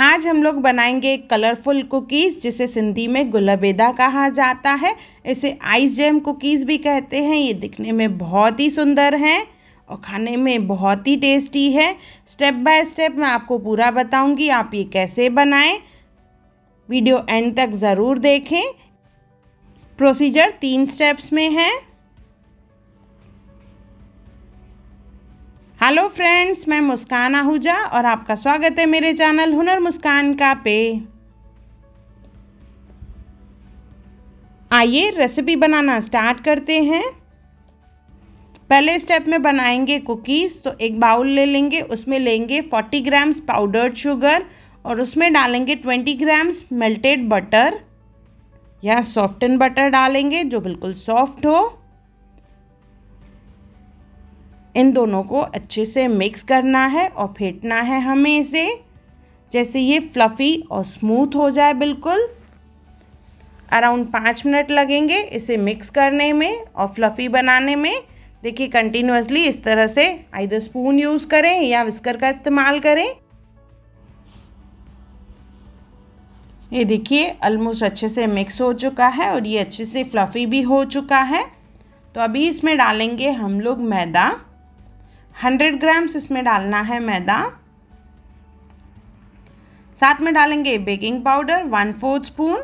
आज हम लोग बनाएंगे कलरफुल कुकीज़, जिसे सिंधी में गुलबेदा कहा जाता है। इसे आइस जैम कुकीज़ भी कहते हैं। ये दिखने में बहुत ही सुंदर हैं और खाने में बहुत ही टेस्टी है। स्टेप बाय स्टेप मैं आपको पूरा बताऊंगी आप ये कैसे बनाएं। वीडियो एंड तक ज़रूर देखें। प्रोसीजर 3 स्टेप्स में है। हेलो फ्रेंड्स, मैं मुस्कान आहूजा और आपका स्वागत है मेरे चैनल हुनर मुस्कान का पे। आइए रेसिपी बनाना स्टार्ट करते हैं। पहले स्टेप में बनाएंगे कुकीज़। तो एक बाउल ले लेंगे, उसमें लेंगे 40 ग्राम्स पाउडर्ड शुगर और उसमें डालेंगे 20 ग्राम्स मेल्टेड बटर या सॉफ्टन बटर डालेंगे जो बिल्कुल सॉफ्ट हो। इन दोनों को अच्छे से मिक्स करना है और फेंटना है हमें इसे, जैसे ये फ्लफ़ी और स्मूथ हो जाए बिल्कुल। अराउंड 5 मिनट लगेंगे इसे मिक्स करने में और फ्लफ़ी बनाने में। देखिए कंटिन्यूअसली इस तरह से आइदर स्पून यूज़ करें या विस्कर का इस्तेमाल करें। ये देखिए ऑलमोस्ट अच्छे से मिक्स हो चुका है और ये अच्छे से फ्लफ़ी भी हो चुका है। तो अभी इसमें डालेंगे हम लोग मैदा। 100 ग्राम्स इसमें डालना है मैदा। साथ में डालेंगे बेकिंग पाउडर 1/4 स्पून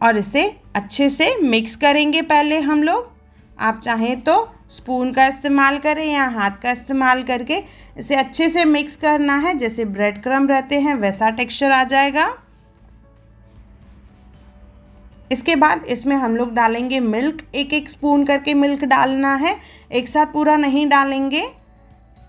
और इसे अच्छे से मिक्स करेंगे पहले हम लोग। आप चाहें तो स्पून का इस्तेमाल करें या हाथ का इस्तेमाल करके इसे अच्छे से मिक्स करना है। जैसे ब्रेड क्रम्ब रहते हैं वैसा टेक्सचर आ जाएगा। इसके बाद इसमें हम लोग डालेंगे मिल्क। एक स्पून करके मिल्क डालना है, एक साथ पूरा नहीं डालेंगे।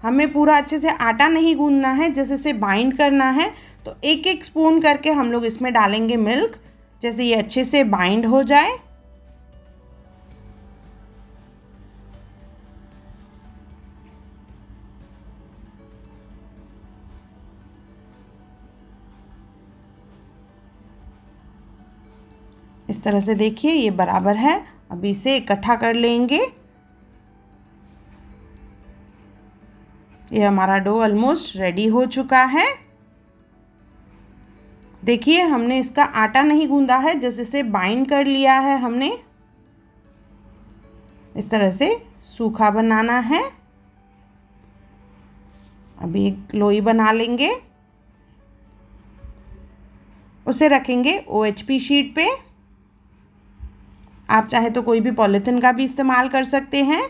हमें पूरा अच्छे से आटा नहीं गूंदना है, जैसे से बाइंड करना है। तो एक स्पून करके हम लोग इसमें डालेंगे मिल्क, जैसे ये अच्छे से बाइंड हो जाए। इस तरह से देखिए ये बराबर है। अभी इसे इकट्ठा कर लेंगे। ये हमारा डो ऑलमोस्ट रेडी हो चुका है। देखिए हमने इसका आटा नहीं गूंदा है, जैसे से बाइंड कर लिया है हमने। इस तरह से सूखा बनाना है। अभी एक लोई बना लेंगे, उसे रखेंगे OHP शीट पे। आप चाहे तो कोई भी पॉलीथिन का भी इस्तेमाल कर सकते हैं।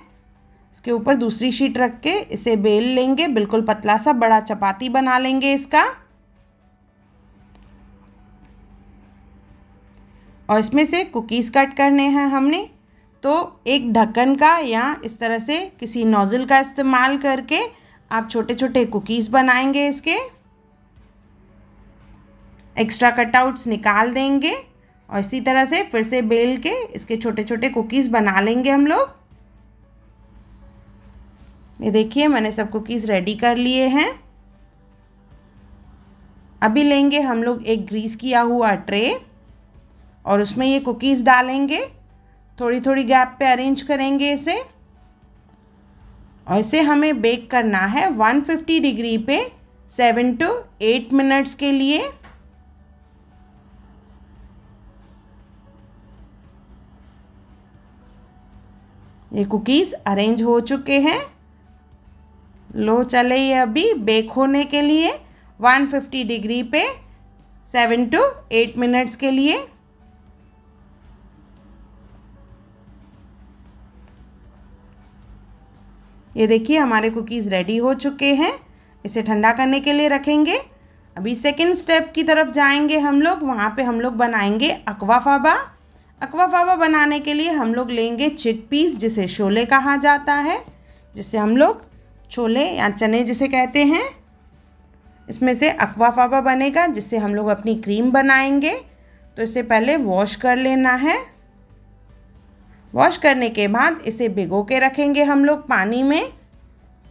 इसके ऊपर दूसरी शीट रख के इसे बेल लेंगे, बिल्कुल पतला सा बड़ा चपाती बना लेंगे इसका। और इसमें से कुकीज़ कट करने हैं हमने। तो एक ढक्कन का या इस तरह से किसी नोज़ल का इस्तेमाल करके आप छोटे छोटे कुकीज़ बनाएंगे। इसके एक्स्ट्रा कटआउट्स निकाल देंगे और इसी तरह से फिर से बेल के इसके छोटे छोटे कुकीज़ बना लेंगे हम लोग। ये देखिए मैंने सब कुकीज़ रेडी कर लिए हैं। अभी लेंगे हम लोग एक ग्रीस किया हुआ ट्रे और उसमें ये कुकीज़ डालेंगे। थोड़ी थोड़ी गैप पे अरेंज करेंगे इसे और इसे हमें बेक करना है 150 डिग्री पे 7 to 8 मिनट्स के लिए। ये कुकीज़ अरेंज हो चुके हैं। लो चले ये अभी बेक होने के लिए 150 डिग्री पे 7 to 8 मिनट्स के लिए। ये देखिए हमारे कुकीज़ रेडी हो चुके हैं। इसे ठंडा करने के लिए रखेंगे। अभी सेकंड स्टेप की तरफ जाएंगे हम लोग। वहाँ पे हम लोग बनाएंगे अक्वाफाबा। अक्वाफाबा बनाने के लिए हम लोग लेंगे चिकपीस, जिसे शोले कहा जाता है, जिसे हम लोग छोले या चने जिसे कहते हैं। इसमें से अक्वाफाबा बनेगा जिससे हम लोग अपनी क्रीम बनाएंगे। तो इसे पहले वॉश कर लेना है। वॉश करने के बाद इसे भिगो के रखेंगे हम लोग पानी में।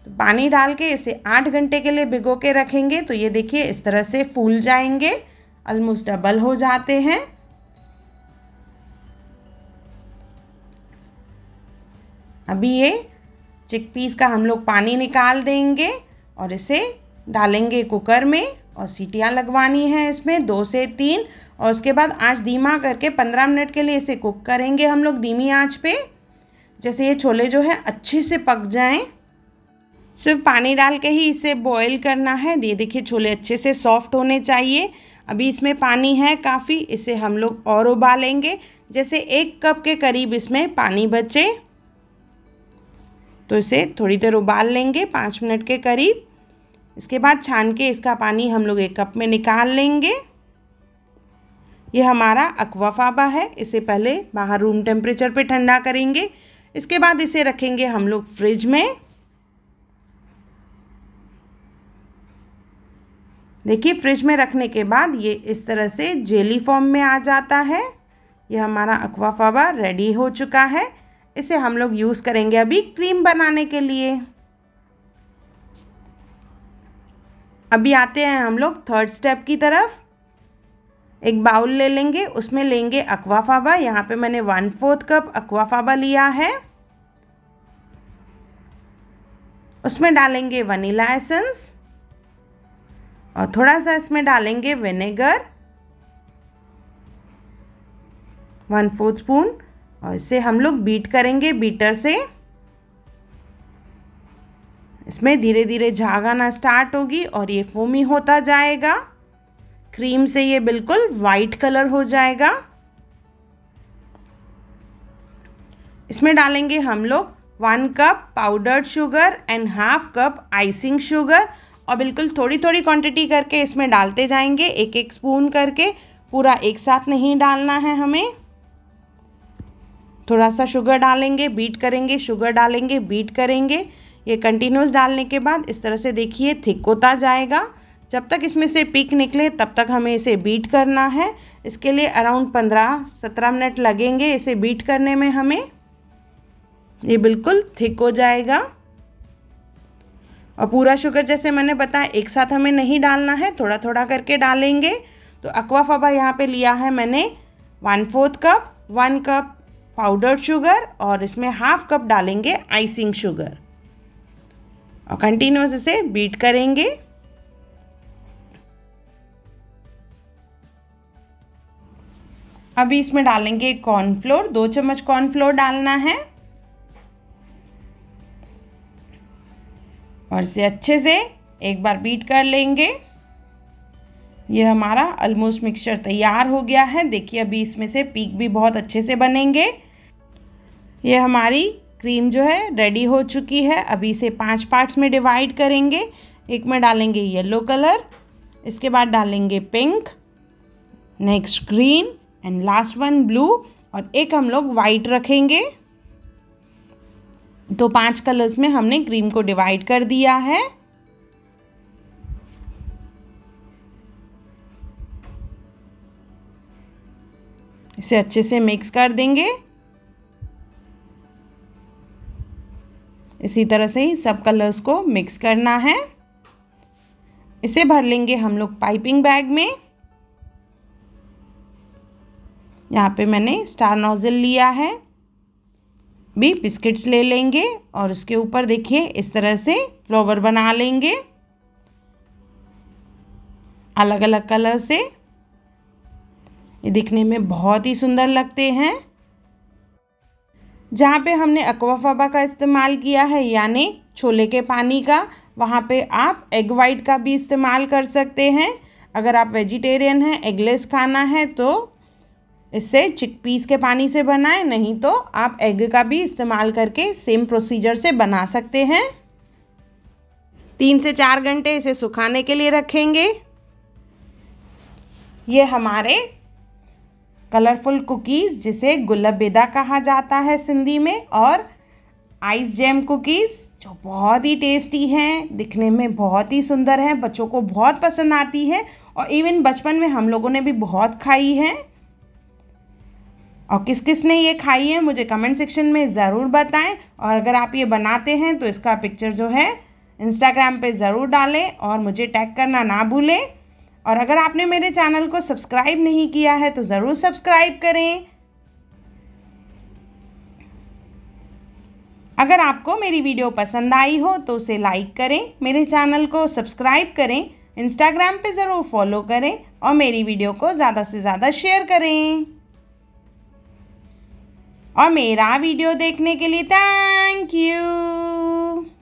तो पानी डाल के इसे 8 घंटे के लिए भिगो के रखेंगे। तो ये देखिए इस तरह से फूल जाएंगे, ऑलमोस्ट डबल हो जाते हैं। अभी ये चिकपीस का हम लोग पानी निकाल देंगे और इसे डालेंगे कुकर में और सीटियाँ लगवानी है इसमें 2 से 3। और उसके बाद आंच धीमा करके 15 मिनट के लिए इसे कुक करेंगे हम लोग धीमी आंच पे, जैसे ये छोले जो है अच्छे से पक जाएं। सिर्फ पानी डाल के ही इसे बॉईल करना है। ये देखिए छोले अच्छे से सॉफ्ट होने चाहिए। अभी इसमें पानी है काफ़ी, इसे हम लोग और उबालेंगे। जैसे 1 कप के करीब इसमें पानी बचे तो इसे थोड़ी देर उबाल लेंगे 5 मिनट के करीब। इसके बाद छान के इसका पानी हम लोग 1 कप में निकाल लेंगे। ये हमारा अक्वाफाबा है। इसे पहले बाहर रूम टेम्परेचर पे ठंडा करेंगे। इसके बाद इसे रखेंगे हम लोग फ्रिज में। देखिए फ्रिज में रखने के बाद ये इस तरह से जेली फॉर्म में आ जाता है। ये हमारा अक्वाफाबा रेडी हो चुका है। इसे हम लोग यूज़ करेंगे अभी क्रीम बनाने के लिए। अभी आते हैं हम लोग थर्ड स्टेप की तरफ। एक बाउल ले लेंगे, उसमें लेंगे अक्वाफाबा। यहाँ पे मैंने 1/4 कप अक्वाफाबा लिया है। उसमें डालेंगे वनीला एसेंस और थोड़ा सा इसमें डालेंगे विनेगर 1/4 स्पून और इसे हम लोग बीट करेंगे बीटर से। इसमें धीरे धीरे झाग आना स्टार्ट होगी और ये फोमी होता जाएगा। क्रीम से ये बिल्कुल वाइट कलर हो जाएगा। इसमें डालेंगे हम लोग 1 cup powdered sugar and 1/2 cup icing sugar और बिल्कुल थोड़ी थोड़ी क्वांटिटी करके इसमें डालते जाएंगे, 1-1 स्पून करके। पूरा एक साथ नहीं डालना है हमें। थोड़ा सा शुगर डालेंगे, बीट करेंगे, शुगर डालेंगे, बीट करेंगे। ये कंटिन्यूस डालने के बाद इस तरह से देखिए थिक होता जाएगा। जब तक इसमें से पीक निकले तब तक हमें इसे बीट करना है। इसके लिए अराउंड 15-17 मिनट लगेंगे इसे बीट करने में हमें। ये बिल्कुल थिक हो जाएगा। और पूरा शुगर जैसे मैंने बताया एक साथ हमें नहीं डालना है, थोड़ा थोड़ा करके डालेंगे। तो अक्वाफाबा यहाँ पे लिया है मैंने 1/4 कप, 1 कप पाउडर्ड शुगर और इसमें 1/2 कप डालेंगे आइसिंग शुगर और कंटिन्यूस इसे बीट करेंगे। अभी इसमें डालेंगे कॉर्नफ्लोर, 2 चम्मच कॉर्नफ्लोर डालना है और इसे अच्छे से एक बार बीट कर लेंगे। ये हमारा ऑलमोस्ट मिक्सचर तैयार हो गया है। देखिए अभी इसमें से पीक भी बहुत अच्छे से बनेंगे। ये हमारी क्रीम जो है रेडी हो चुकी है। अभी इसे 5 पार्ट्स में डिवाइड करेंगे। एक में डालेंगे येलो कलर, इसके बाद डालेंगे pink, next green and last one blue और एक हम लोग वाइट रखेंगे। तो 5 कलर्स में हमने क्रीम को डिवाइड कर दिया है। इसे अच्छे से मिक्स कर देंगे। इसी तरह से ही सब कलर्स को मिक्स करना है। इसे भर लेंगे हम लोग पाइपिंग बैग में। यहाँ पे मैंने स्टार नोजल लिया है। भी बिस्किट्स ले लेंगे और उसके ऊपर देखिए इस तरह से फ्लावर बना लेंगे अलग अलग कलर से। ये दिखने में बहुत ही सुंदर लगते हैं। जहाँ पे हमने अक्वाफाबा का इस्तेमाल किया है यानी छोले के पानी का, वहाँ पे आप एग वाइट का भी इस्तेमाल कर सकते हैं। अगर आप वेजिटेरियन हैं, एगलेस खाना है तो इससे चिकपीस के पानी से बनाएं, नहीं तो आप एग का भी इस्तेमाल करके सेम प्रोसीजर से बना सकते हैं। 3 से 4 घंटे इसे सुखाने के लिए रखेंगे। ये हमारे कलरफुल कुकीज़, जिसे गुलबेदा कहा जाता है सिंधी में, और आइस जैम कुकीज़ जो बहुत ही टेस्टी हैं, दिखने में बहुत ही सुंदर हैं, बच्चों को बहुत पसंद आती है और इवन बचपन में हम लोगों ने भी बहुत खाई है। और किस किस ने ये खाई है मुझे कमेंट सेक्शन में ज़रूर बताएं। और अगर आप ये बनाते हैं तो इसका पिक्चर जो है इंस्टाग्राम पे ज़रूर डालें और मुझे टैग करना ना भूलें। और अगर आपने मेरे चैनल को सब्सक्राइब नहीं किया है तो ज़रूर सब्सक्राइब करें। अगर आपको मेरी वीडियो पसंद आई हो तो उसे लाइक करें, मेरे चैनल को सब्सक्राइब करें इंस्टाग्राम पे ज़रूर फॉलो करें और मेरी वीडियो को ज़्यादा से ज़्यादा शेयर करें। और मेरा वीडियो देखने के लिए थैंक यू।